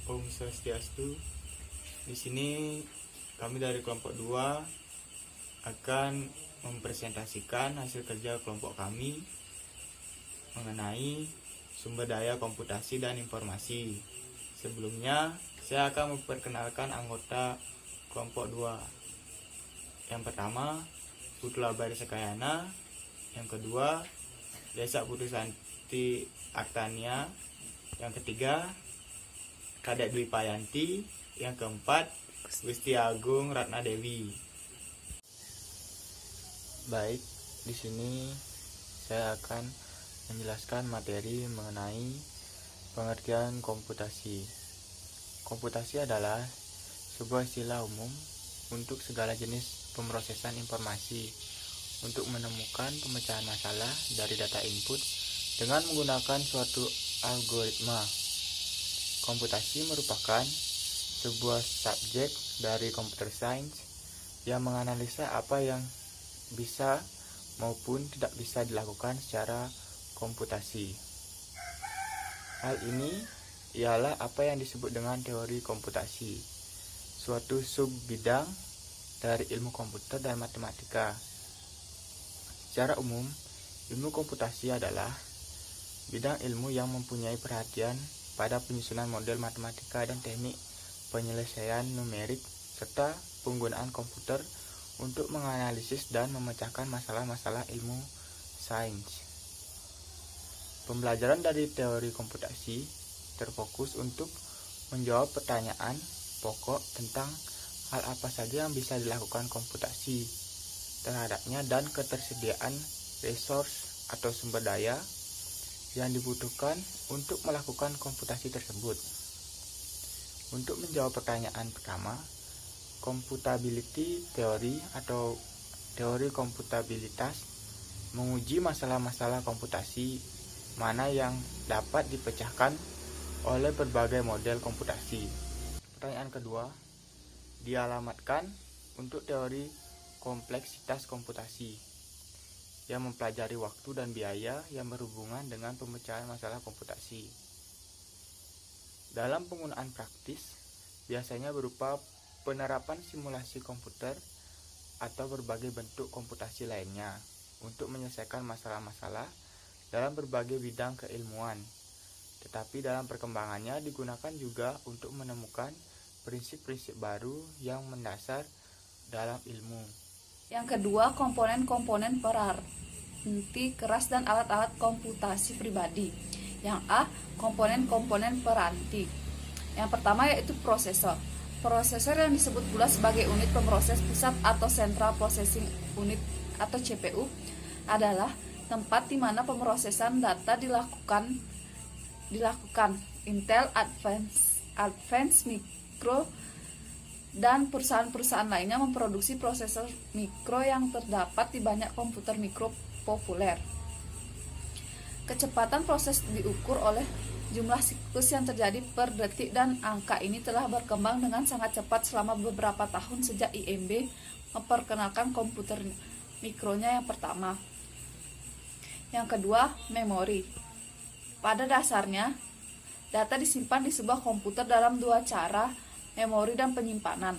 Om Swastiastu. Di sini kami dari kelompok 2 akan mempresentasikan hasil kerja kelompok kami mengenai sumber daya komputasi dan informasi. Sebelumnya, saya akan memperkenalkan anggota kelompok 2. Yang pertama, Putu Labari Sekayana. Yang kedua, Desa Putu Santi Aktania. Yang ketiga, Kadek Dwi Payanti. Yang keempat, Gusti Agung Ratna Dewi. Baik, di sini saya akan menjelaskan materi mengenai pengertian komputasi. Komputasi adalah sebuah istilah umum untuk segala jenis pemrosesan informasi untuk menemukan pemecahan masalah dari data input dengan menggunakan suatu algoritma. Komputasi merupakan sebuah subjek dari computer science yang menganalisa apa yang bisa maupun tidak bisa dilakukan secara komputasi. Hal ini ialah apa yang disebut dengan teori komputasi, suatu sub bidang dari ilmu komputer dan matematika. Secara umum, ilmu komputasi adalah bidang ilmu yang mempunyai perhatian pada penyusunan model matematika dan teknik penyelesaian numerik serta penggunaan komputer untuk menganalisis dan memecahkan masalah-masalah ilmu sains. Pembelajaran dari teori komputasi terfokus untuk menjawab pertanyaan pokok tentang hal apa saja yang bisa dilakukan komputasi terhadapnya dan ketersediaan resource atau sumber daya yang dibutuhkan untuk melakukan komputasi tersebut. Untuk menjawab pertanyaan pertama, computability theory atau teori komputabilitas menguji masalah-masalah komputasi mana yang dapat dipecahkan oleh berbagai model komputasi. Pertanyaan kedua, dialamatkan untuk teori kompleksitas komputasi yang mempelajari waktu dan biaya yang berhubungan dengan pemecahan masalah komputasi. Dalam penggunaan praktis, biasanya berupa penerapan simulasi komputer atau berbagai bentuk komputasi lainnya untuk menyelesaikan masalah-masalah dalam berbagai bidang keilmuan. Tetapi dalam perkembangannya digunakan juga untuk menemukan prinsip-prinsip baru yang mendasar dalam ilmu. Yang kedua, komponen-komponen peranti keras dan alat-alat komputasi pribadi. Yang A, komponen-komponen peranti. Yang pertama yaitu prosesor. Prosesor yang disebut pula sebagai unit pemroses pusat atau Central Processing Unit atau CPU adalah tempat di mana pemrosesan data dilakukan. Intel, Advanced Micro dan perusahaan-perusahaan lainnya memproduksi prosesor mikro yang terdapat di banyak komputer mikro populer. Kecepatan proses diukur oleh jumlah siklus yang terjadi per detik dan angka ini telah berkembang dengan sangat cepat selama beberapa tahun sejak IMB memperkenalkan komputer mikronya yang pertama. Yang kedua, memori. Pada dasarnya, data disimpan di sebuah komputer dalam dua cara, memori dan penyimpanan.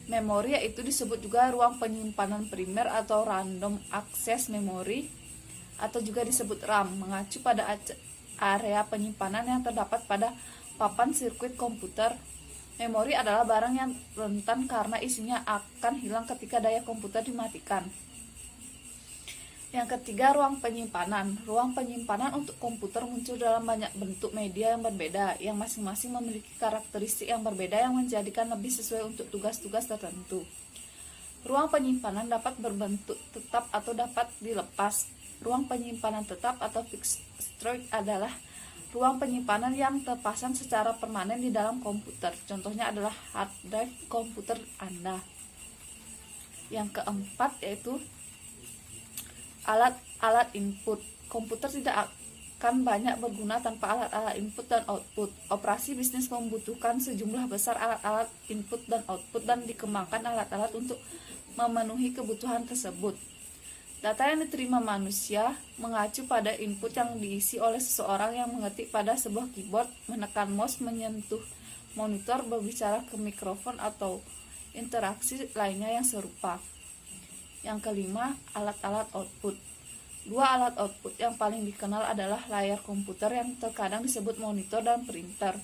Memori yaitu disebut juga ruang penyimpanan primer atau random access memory atau juga disebut RAM, mengacu pada area penyimpanan yang terdapat pada papan sirkuit komputer. Memori adalah barang yang rentan karena isinya akan hilang ketika daya komputer dimatikan. Yang ketiga, ruang penyimpanan. Ruang penyimpanan untuk komputer muncul dalam banyak bentuk media yang berbeda, yang masing-masing memiliki karakteristik yang berbeda yang menjadikan lebih sesuai untuk tugas-tugas tertentu. Ruang penyimpanan dapat berbentuk tetap atau dapat dilepas. Ruang penyimpanan tetap atau fixed storage adalah ruang penyimpanan yang terpasang secara permanen di dalam komputer. Contohnya adalah hard drive komputer Anda. Yang keempat yaitu alat-alat input. Komputer tidak akan banyak berguna tanpa alat-alat input dan output. Operasi bisnis membutuhkan sejumlah besar alat-alat input dan output dan dikembangkan alat-alat untuk memenuhi kebutuhan tersebut. Data yang diterima manusia mengacu pada input yang diisi oleh seseorang yang mengetik pada sebuah keyboard, menekan mouse, menyentuh monitor, berbicara ke mikrofon, atau interaksi lainnya yang serupa. Yang kelima, alat-alat output. Dua alat output yang paling dikenal adalah layar komputer yang terkadang disebut monitor dan printer.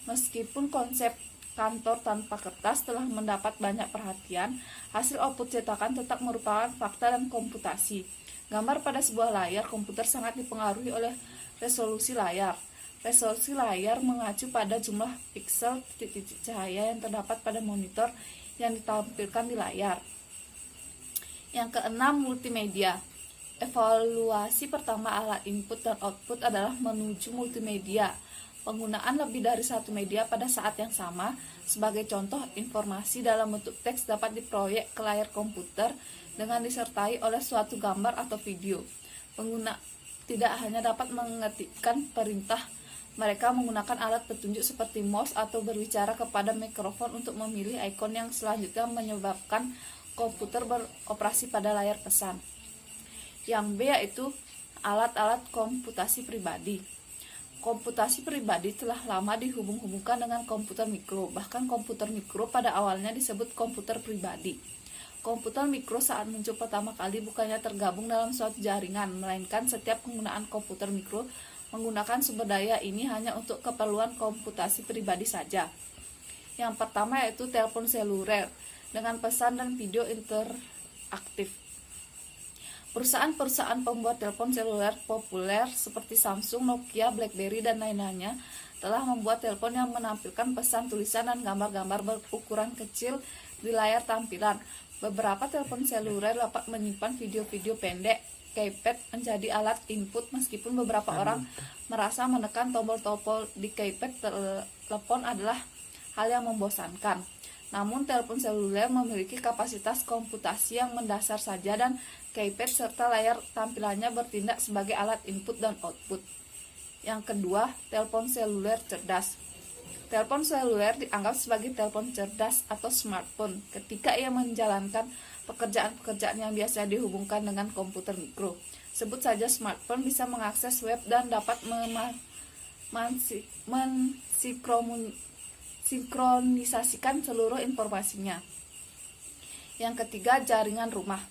Meskipun konsep kantor tanpa kertas telah mendapat banyak perhatian, hasil output cetakan tetap merupakan fakta dan komputasi. Gambar pada sebuah layar komputer sangat dipengaruhi oleh resolusi layar. Resolusi layar mengacu pada jumlah piksel titik-titik cahaya yang terdapat pada monitor yang ditampilkan di layar. Yang keenam, multimedia. Evaluasi pertama alat input dan output adalah menuju multimedia. Penggunaan lebih dari satu media pada saat yang sama. Sebagai contoh, informasi dalam bentuk teks dapat diproyek ke layar komputer dengan disertai oleh suatu gambar atau video. Pengguna tidak hanya dapat mengetikkan perintah, mereka menggunakan alat petunjuk seperti mouse atau berbicara kepada mikrofon untuk memilih ikon yang selanjutnya menyebabkan komputer beroperasi pada layar pesan. Yang B yaitu alat-alat komputasi pribadi. Komputasi pribadi telah lama dihubung-hubungkan dengan komputer mikro. Bahkan komputer mikro pada awalnya disebut komputer pribadi. Komputer mikro saat muncul pertama kali bukannya tergabung dalam suatu jaringan, melainkan setiap penggunaan komputer mikro menggunakan sumber daya ini hanya untuk keperluan komputasi pribadi saja. Yang pertama yaitu telepon seluler dengan pesan dan video interaktif. Perusahaan-perusahaan pembuat telepon seluler populer seperti Samsung, Nokia, BlackBerry, dan lain-lainnya telah membuat telepon yang menampilkan pesan tulisan dan gambar-gambar berukuran kecil di layar tampilan. Beberapa telepon seluler dapat menyimpan video-video pendek. Keypad menjadi alat input meskipun beberapa orang merasa menekan tombol-tombol di keypad telepon adalah hal yang membosankan. Namun telepon seluler memiliki kapasitas komputasi yang mendasar saja dan keypad serta layar tampilannya bertindak sebagai alat input dan output. Yang kedua, telepon seluler cerdas. Telepon seluler dianggap sebagai telepon cerdas atau smartphone ketika ia menjalankan pekerjaan-pekerjaan yang biasa dihubungkan dengan komputer mikro. Sebut saja smartphone bisa mengakses web dan dapat mensinkronisasikan seluruh informasinya. Yang ketiga, jaringan rumah.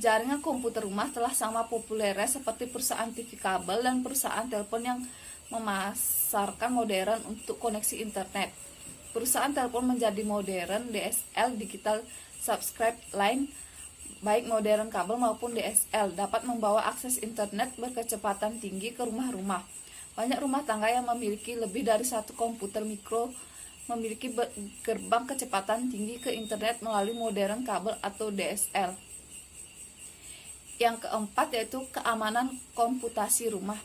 Jaringan komputer rumah telah sama populernya seperti perusahaan TV kabel dan perusahaan telepon yang memasarkan modern untuk koneksi internet. Perusahaan telepon menjadi modern, DSL (Digital Subscribe Line), baik modern kabel maupun DSL, dapat membawa akses internet berkecepatan tinggi ke rumah-rumah. Banyak rumah tangga yang memiliki lebih dari satu komputer mikro memiliki gerbang kecepatan tinggi ke internet melalui modern kabel atau DSL. Yang keempat yaitu keamanan komputasi rumah.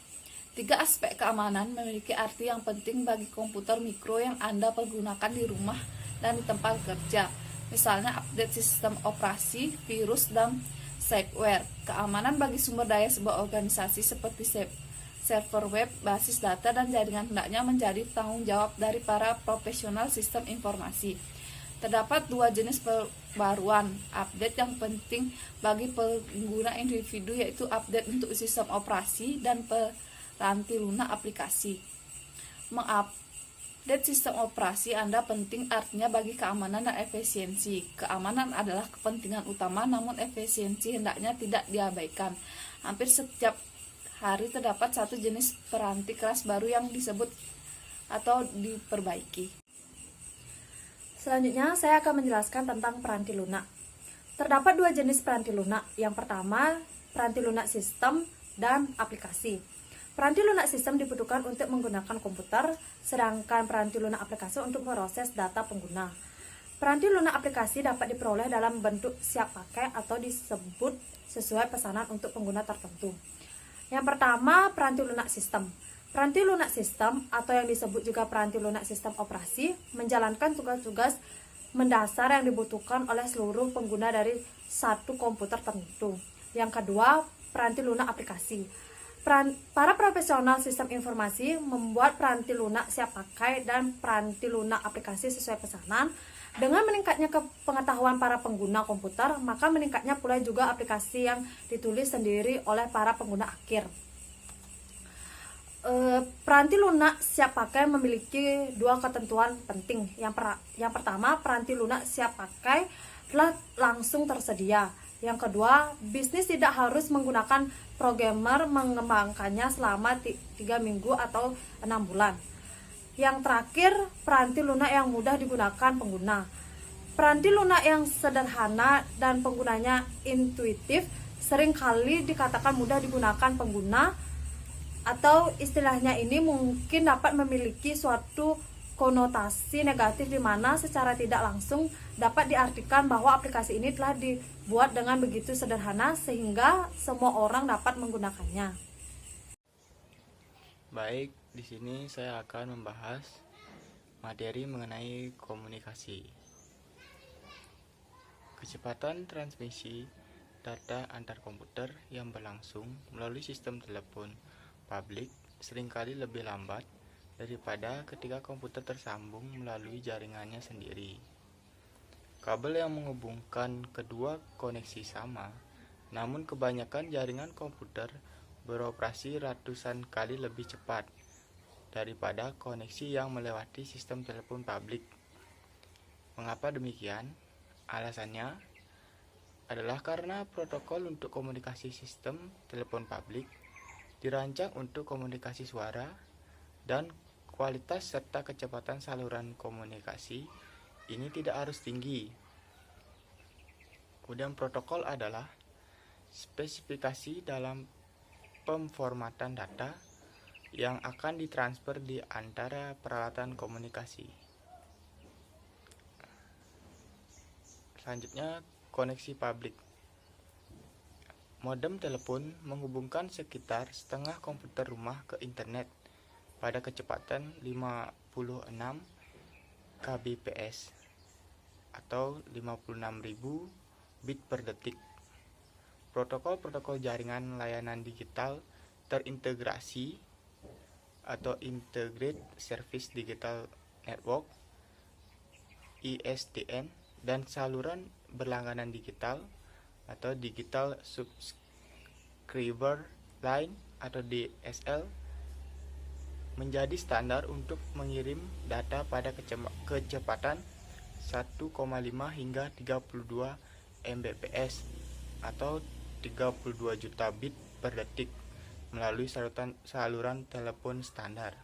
3 aspek keamanan memiliki arti yang penting bagi komputer mikro yang Anda pergunakan di rumah dan di tempat kerja. Misalnya update sistem operasi, virus, dan spyware. Keamanan bagi sumber daya sebuah organisasi seperti server web, basis data, dan jaringan hendaknya menjadi tanggung jawab dari para profesional sistem informasi. Terdapat 2 jenis perbaruan update yang penting bagi pengguna individu, yaitu update untuk sistem operasi dan peranti lunak aplikasi. Mengupdate sistem operasi Anda penting artinya bagi keamanan dan efisiensi. Keamanan adalah kepentingan utama, namun efisiensi hendaknya tidak diabaikan. Hampir setiap hari terdapat satu jenis peranti keras baru yang disebut atau diperbaiki. Selanjutnya, saya akan menjelaskan tentang peranti lunak. Terdapat 2 jenis peranti lunak. Yang pertama, peranti lunak sistem dan aplikasi. Peranti lunak sistem dibutuhkan untuk menggunakan komputer, sedangkan peranti lunak aplikasi untuk memproses data pengguna. Peranti lunak aplikasi dapat diperoleh dalam bentuk siap pakai atau disebut sesuai pesanan untuk pengguna tertentu. Yang pertama, peranti lunak sistem. Peranti lunak sistem atau yang disebut juga peranti lunak sistem operasi menjalankan tugas-tugas mendasar yang dibutuhkan oleh seluruh pengguna dari satu komputer tertentu. Yang kedua, peranti lunak aplikasi. Para profesional sistem informasi membuat peranti lunak siap pakai dan peranti lunak aplikasi sesuai pesanan. Dengan meningkatnya pengetahuan para pengguna komputer, maka meningkatnya pula juga aplikasi yang ditulis sendiri oleh para pengguna akhir. Peranti lunak siap pakai memiliki dua ketentuan penting. Yang pertama, peranti lunak siap pakai telah langsung tersedia. Yang kedua, bisnis tidak harus menggunakan programmer mengembangkannya selama 3 minggu atau 6 bulan. Yang terakhir, peranti lunak yang mudah digunakan pengguna. Peranti lunak yang sederhana dan penggunanya intuitif seringkali dikatakan mudah digunakan pengguna, atau istilahnya ini mungkin dapat memiliki suatu konotasi negatif di mana secara tidak langsung dapat diartikan bahwa aplikasi ini telah dibuat dengan begitu sederhana sehingga semua orang dapat menggunakannya. Baik, di sini saya akan membahas materi mengenai komunikasi. Kecepatan transmisi data antar komputer yang berlangsung melalui sistem telepon publik seringkali lebih lambat daripada ketika komputer tersambung melalui jaringannya sendiri. Kabel yang menghubungkan kedua koneksi sama, namun kebanyakan jaringan komputer beroperasi ratusan kali lebih cepat daripada koneksi yang melewati sistem telepon publik. Mengapa demikian? Alasannya adalah karena protokol untuk komunikasi sistem telepon publik dirancang untuk komunikasi suara dan kualitas serta kecepatan saluran komunikasi ini tidak harus tinggi. Kemudian protokol adalah spesifikasi dalam pemformatan data yang akan ditransfer di antara peralatan komunikasi. Selanjutnya, koneksi publik. Modem telepon menghubungkan sekitar setengah komputer rumah ke internet pada kecepatan 56 kbps atau 56.000 bit per detik. Protokol-protokol jaringan layanan digital terintegrasi atau Integrated Service Digital Network ISDN dan saluran berlangganan digital atau Digital Subscriber Line atau DSL menjadi standar untuk mengirim data pada kecepatan 1,5 hingga 32 Mbps atau 32 juta bit per detik melalui saluran telepon standar.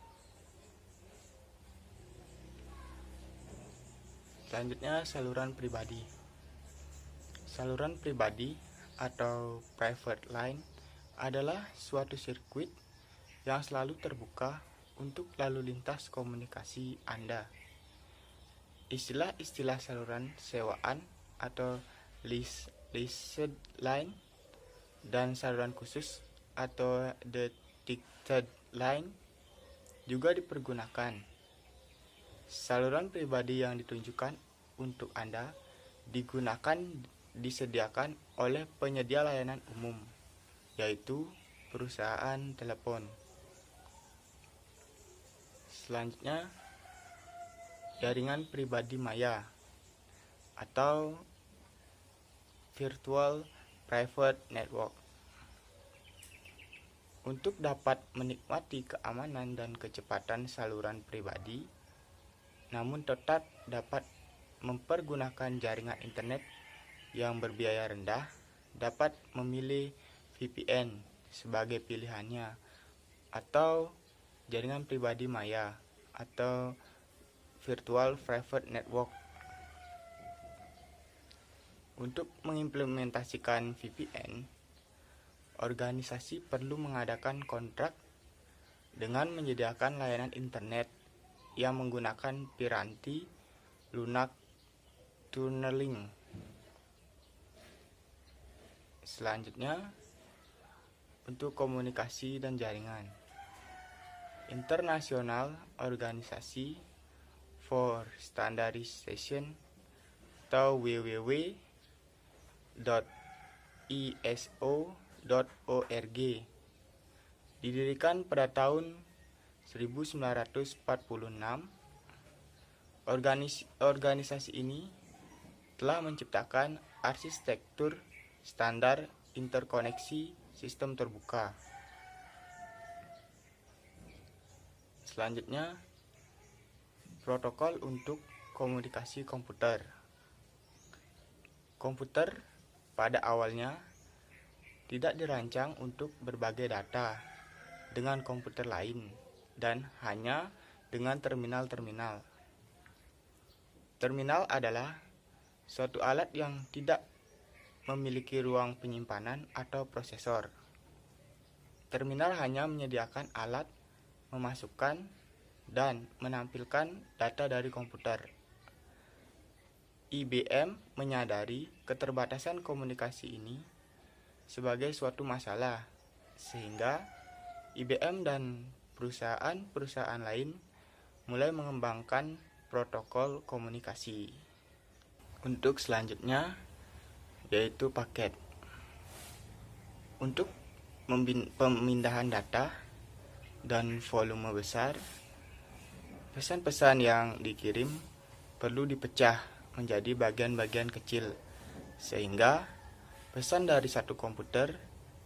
Selanjutnya, saluran pribadi. Saluran pribadi atau private line adalah suatu sirkuit yang selalu terbuka untuk lalu lintas komunikasi Anda. Istilah-istilah saluran sewaan atau leased line dan saluran khusus atau dedicated line juga dipergunakan. Saluran pribadi yang ditunjukkan untuk Anda disediakan oleh penyedia layanan umum, yaitu perusahaan telepon. Selanjutnya, jaringan pribadi maya atau virtual private network. Untuk dapat menikmati keamanan dan kecepatan saluran pribadi, namun tetap dapat mempergunakan jaringan internet yang berbiaya rendah, dapat memilih VPN sebagai pilihannya atau jaringan pribadi maya atau virtual private network. Untuk mengimplementasikan VPN, organisasi perlu mengadakan kontrak dengan menyediakan layanan internet yang menggunakan piranti lunak tunneling. Selanjutnya, untuk komunikasi dan jaringan. International Organization for Standardization atau www.iso.org Didirikan pada tahun 1946, organisasi ini telah menciptakan arsitektur standar interkoneksi sistem terbuka. Selanjutnya, protokol untuk komunikasi komputer. Komputer pada awalnya tidak dirancang untuk berbagai data dengan komputer lain dan hanya dengan terminal-terminal. Terminal adalah suatu alat yang tidak memiliki ruang penyimpanan atau prosesor. Terminal hanya menyediakan alat memasukkan dan menampilkan data dari komputer. IBM menyadari keterbatasan komunikasi ini sebagai suatu masalah, sehingga IBM dan perusahaan-perusahaan lain mulai mengembangkan protokol komunikasi. Untuk selanjutnya yaitu paket. Untuk pemindahan data dan volume besar, pesan-pesan yang dikirim perlu dipecah menjadi bagian-bagian kecil, sehingga pesan dari satu komputer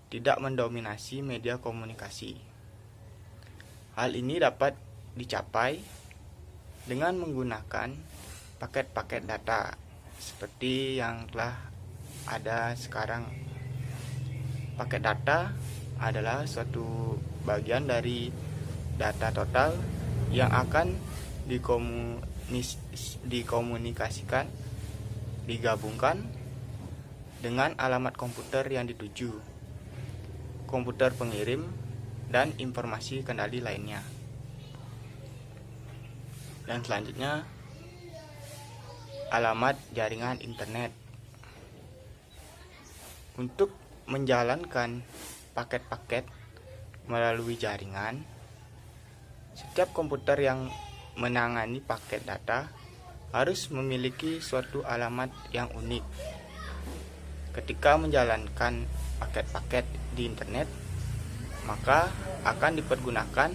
tidak mendominasi media komunikasi. Hal ini dapat dicapai dengan menggunakan paket-paket data seperti yang telah ada sekarang. Paket data adalah suatu bagian dari data total yang akan dikomunikasikan, digabungkan dengan alamat komputer yang dituju, komputer pengirim, dan informasi kendali lainnya. Dan selanjutnya, alamat jaringan internet. Untuk menjalankan paket-paket melalui jaringan, setiap komputer yang menangani paket data harus memiliki suatu alamat yang unik. Ketika menjalankan paket-paket di internet, maka akan dipergunakan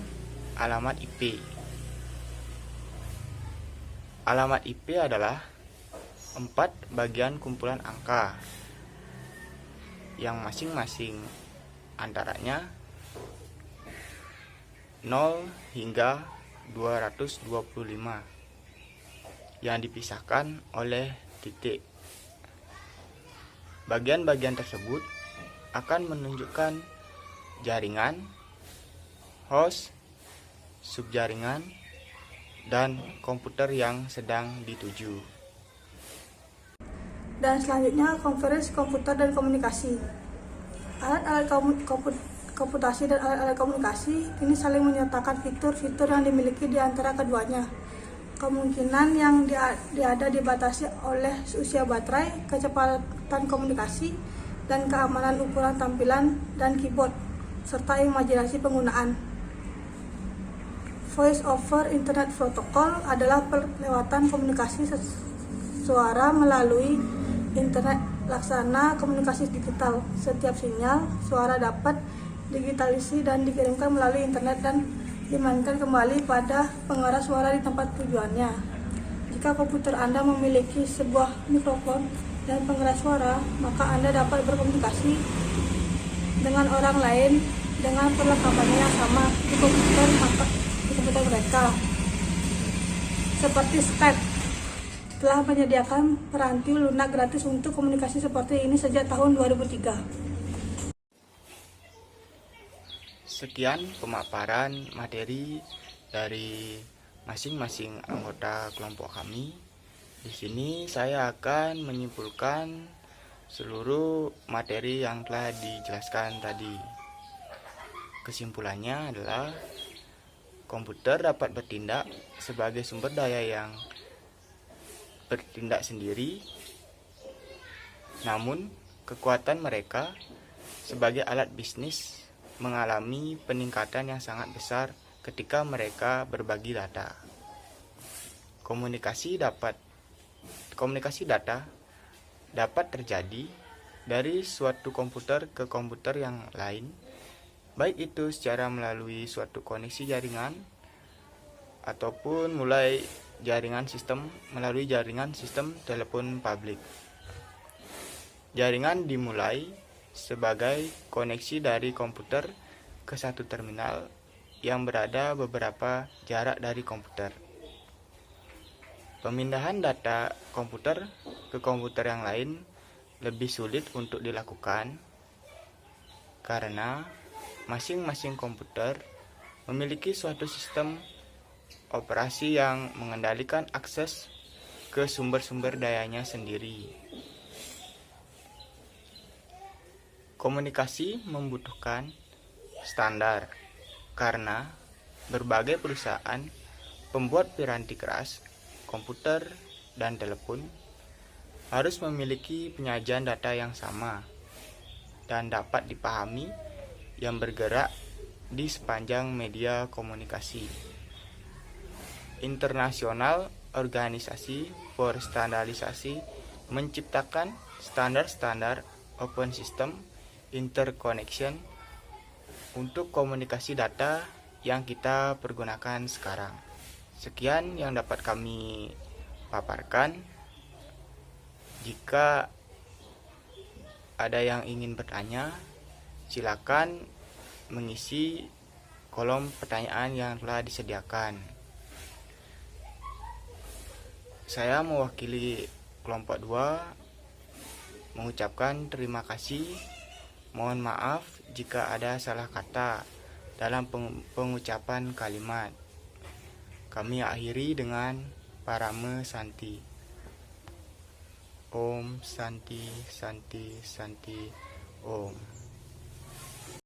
alamat IP. Alamat IP adalah 4 bagian kumpulan angka yang masing-masing antaranya 0 hingga 225 yang dipisahkan oleh titik. Bagian-bagian tersebut akan menunjukkan jaringan, host, subjaringan, dan komputer yang sedang dituju. Dan selanjutnya konferensi komputer dan komunikasi. Alat-alat komputasi dan alat-alat komunikasi ini saling menyertakan fitur-fitur yang dimiliki di antara keduanya. Kemungkinan yang ada dibatasi oleh usia baterai, kecepatan komunikasi, dan keamanan ukuran tampilan dan keyboard, serta imajinasi penggunaan. Voice over Internet Protocol adalah perlewatan komunikasi suara melalui internet laksana komunikasi digital. Setiap sinyal suara dapat digitalisasi dan dikirimkan melalui internet dan dimainkan kembali pada pengeras suara di tempat tujuannya. Jika komputer Anda memiliki sebuah mikrofon dan pengeras suara, maka Anda dapat berkomunikasi dengan orang lain dengan perlengkapannya yang sama di komputer mereka. Seperti Skype telah menyediakan peranti lunak gratis untuk komunikasi seperti ini sejak tahun 2003. Sekian pemaparan materi dari masing-masing anggota kelompok kami. Di sini saya akan menyimpulkan seluruh materi yang telah dijelaskan tadi. Kesimpulannya adalah komputer dapat bertindak sebagai sumber daya yang bertindak sendiri, namun kekuatan mereka sebagai alat bisnis mengalami peningkatan yang sangat besar ketika mereka berbagi data. Komunikasi data dapat terjadi dari suatu komputer ke komputer yang lain baik itu secara melalui suatu koneksi jaringan ataupun melalui jaringan sistem telepon publik. Jaringan dimulai sebagai koneksi dari komputer ke satu terminal yang berada beberapa jarak dari komputer. Pemindahan data komputer ke komputer yang lain lebih sulit untuk dilakukan karena masing-masing komputer memiliki suatu sistem operasi yang mengendalikan akses ke sumber-sumber dayanya sendiri. Komunikasi membutuhkan standar karena berbagai perusahaan pembuat piranti keras, komputer, dan telepon harus memiliki penyajian data yang sama dan dapat dipahami yang bergerak di sepanjang media komunikasi. International Organisasi for Standardisasi menciptakan standar-standar open system interconnection untuk komunikasi data yang kita pergunakan sekarang. Sekian yang dapat kami paparkan. Jika ada yang ingin bertanya, silakan mengisi kolom pertanyaan yang telah disediakan. Saya mewakili kelompok 2 mengucapkan terima kasih. Mohon maaf jika ada salah kata dalam pengucapan kalimat. Kami akhiri dengan Parame Santi. Om Santi Santi Santi Om.